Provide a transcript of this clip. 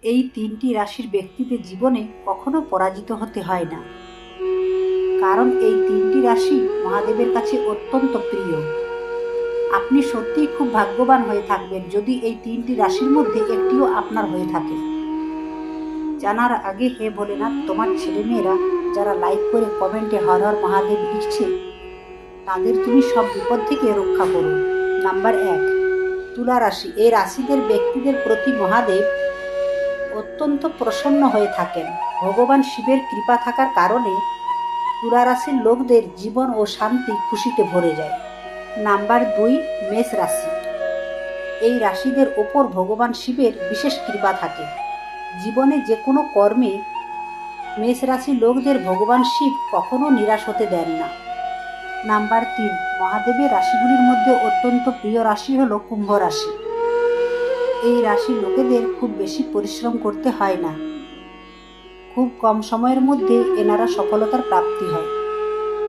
এই তিনটি রাশির ব্যক্তিদের জীবনে কখনো পরাজিত হতে হয় না, কারণ এই তিনটি রাশি মহাদেবের কাছে অত্যন্ত প্রিয়। আপনি সত্যিই খুব ভাগ্যবান হয়ে থাকবেন যদি এই তিনটি রাশির মধ্যে একটিও আপনার হয়ে থাকে। জানার আগে হে ভোলেনাথ, তোমার ছেলেমেয়েরা যারা লাইক করে কমেন্টে হর হর মহাদেব লিখছে তাদের তুমি সব বিপদ থেকে রক্ষা করো। নাম্বার 1, তুলা রাশি। এই রাশিদের ব্যক্তিদের প্রতি মহাদেব অত্যন্ত প্রসন্ন হয়ে থাকেন। ভগবান শিবের কৃপা থাকার কারণে তুলা রাশির লোকদের জীবন ও শান্তি খুশিতে ভরে যায়। নাম্বার 2, মেষ রাশি। এই রাশিদের ওপর ভগবান শিবের বিশেষ কৃপা থাকে। জীবনে যে কোনো কর্মে মেষ রাশির লোকদের ভগবান শিব কখনো নিরাশ হতে দেন না। নাম্বার 3, মহাদেবের রাশিগুলির মধ্যে অত্যন্ত প্রিয় রাশি হলো কুম্ভ রাশি। এই রাশির লোকেদের খুব বেশি পরিশ্রম করতে হয় না, খুব কম সময়ের মধ্যে এনারা সফলতার প্রাপ্তি হয়।